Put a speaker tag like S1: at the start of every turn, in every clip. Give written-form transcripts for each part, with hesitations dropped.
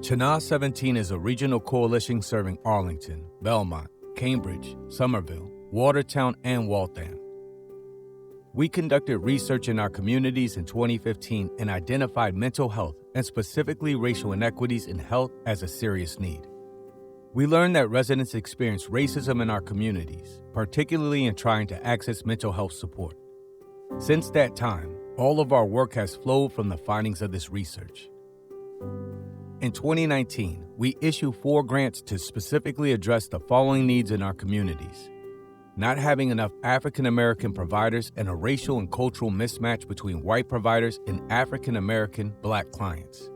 S1: CHNA 17 is a regional coalition serving Arlington, Belmont, Cambridge, Somerville, Watertown, and Waltham. We conducted research in our communities in 2015 and identified mental health and specifically racial inequities in health as a serious need. We learned that residents experience racism in our communities, particularly in trying to access mental health support. Since that time, all of our work has flowed from the findings of this research. In 2019, we issued 4 grants to specifically address the following needs in our communities: not having enough African American providers and a racial and cultural mismatch between white providers and African American Black clients.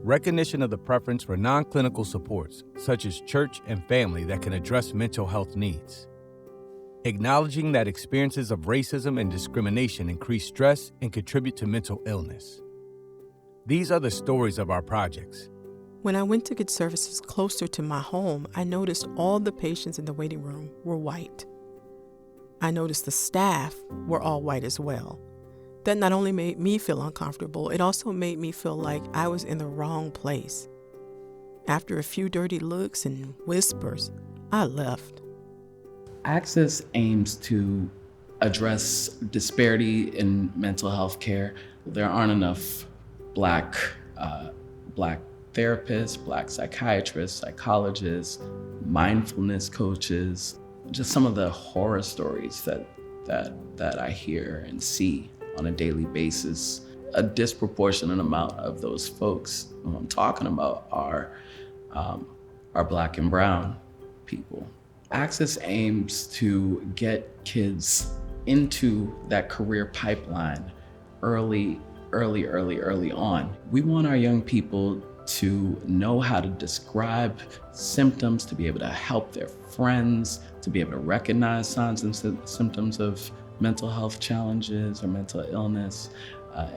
S1: Recognition of the preference for non-clinical supports, such as church and family, that can address mental health needs. Acknowledging that experiences of racism and discrimination increase stress and contribute to mental illness. These are the stories of our projects.
S2: When I went to get services closer to my home, I noticed all the patients in the waiting room were white. I noticed the staff were all white as well. That not only made me feel uncomfortable, it also made me feel like I was in the wrong place. After a few dirty looks and whispers, I left.
S3: Access aims to address disparity in mental health care. There aren't enough Black therapists, Black psychiatrists, psychologists, mindfulness coaches, just some of the horror stories that I hear and see on a daily basis. A disproportionate amount of those folks who I'm talking about are Black and brown people. Access aims to get kids into that career pipeline early on. We want our young people to know how to describe symptoms, to be able to help their friends, to be able to recognize signs and symptoms of mental health challenges or mental illness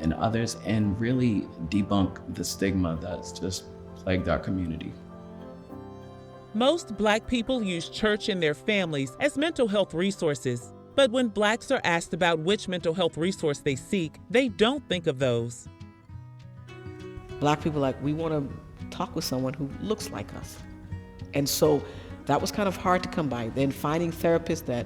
S3: in others, and really debunk the stigma that's just plagued our community.
S4: Most Black people use church and their families as mental health resources. But when Blacks are asked about which mental health resource they seek, they don't think of those.
S5: Black people we want to talk with someone who looks like us. And so that was kind of hard to come by. Then finding therapists that,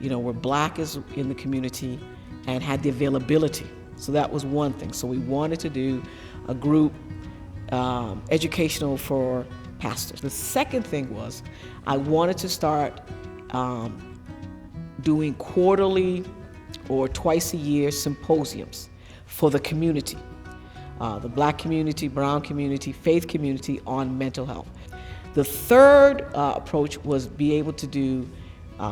S5: were Black in the community and had the availability. So that was one thing. So we wanted to do a group educational for pastors. The second thing was I wanted to start doing quarterly or twice a year symposiums for the community, the Black community, brown community, faith community on mental health. The third approach was be able to do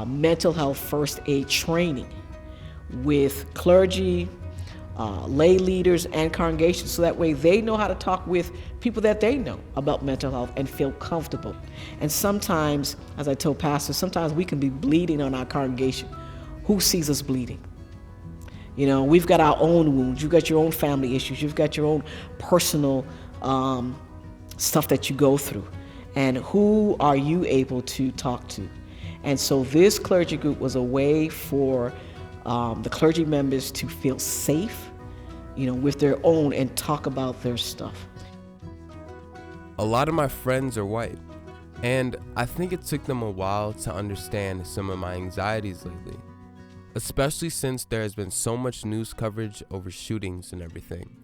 S5: mental health first aid training with clergy, lay leaders, and congregations, so that way they know how to talk with people that they know about mental health and feel comfortable. And sometimes, as I told pastors, sometimes we can be bleeding on our congregation. Who sees us bleeding? We've got our own wounds. You've got your own family issues. You've got your own personal stuff that you go through. And who are you able to talk to? And so this clergy group was a way for the clergy members to feel safe, with their own and talk about their stuff.
S6: A lot of my friends are white, and I think it took them a while to understand some of my anxieties lately, especially since there has been so much news coverage over shootings and everything,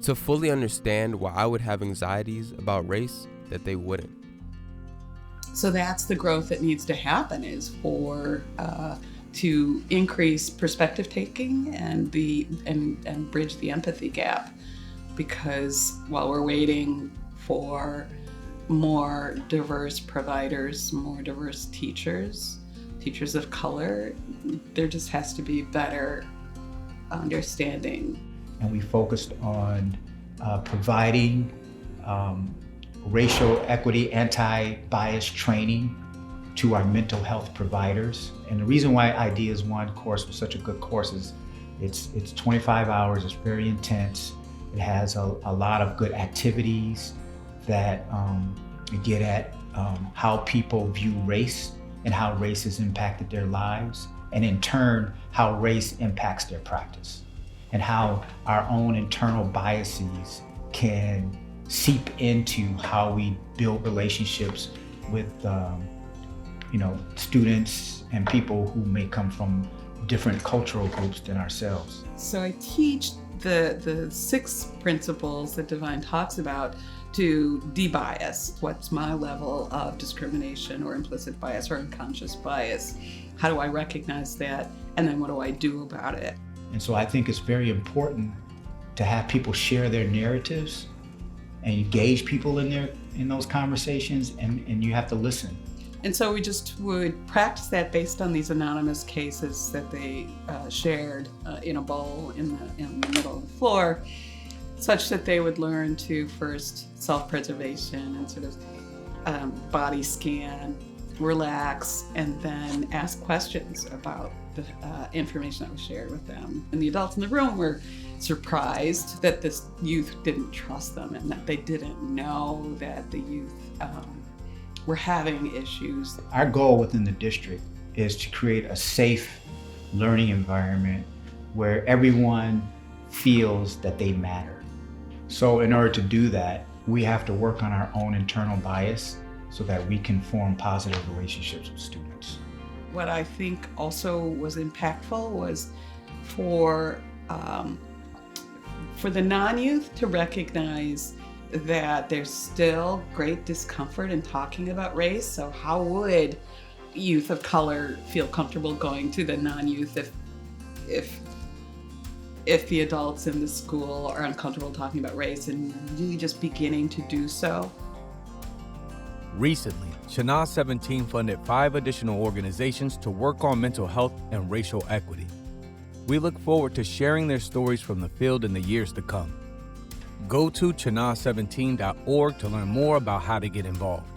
S6: to fully understand why I would have anxieties about race that they wouldn't.
S7: So that's the growth that needs to happen, is for to increase perspective taking and bridge the empathy gap. Because while we're waiting for more diverse providers, more diverse teachers of color, there just has to be better understanding.
S8: And we focused on providing racial equity, anti-bias training to our mental health providers. And the reason why Ideas One course was such a good course is it's 25 hours, it's very intense. It has a lot of good activities that get at how people view race and how race has impacted their lives, and in turn, how race impacts their practice, and how our own internal biases can seep into how we build relationships with students and people who may come from different cultural groups than ourselves.
S7: So I teach the 6 principles that Divine talks about to de-bias. What's my level of discrimination or implicit bias or unconscious bias? How do I recognize that? And then what do I do about it?
S8: And so I think it's very important to have people share their narratives and engage people in those conversations, and you have to listen.
S7: And so we just would practice that based on these anonymous cases that they shared in a bowl in the middle of the floor, such that they would learn to first self-preservation and sort of body scan, relax, and then ask questions about the information that was shared with them. And the adults in the room were surprised that this youth didn't trust them and that they didn't know that the youth were having issues.
S8: Our goal within the district is to create a safe learning environment where everyone feels that they matter. So in order to do that, we have to work on our own internal bias so that we can form positive relationships with students.
S7: What I think also was impactful was for the non-youth to recognize that there's still great discomfort in talking about race. So how would youth of color feel comfortable going to the non-youth if the adults in the school are uncomfortable talking about race and really just beginning to do so?
S1: Recently, CHNA 17 funded 5 additional organizations to work on mental health and racial equity. We look forward to sharing their stories from the field in the years to come. Go to CHNA17.org to learn more about how to get involved.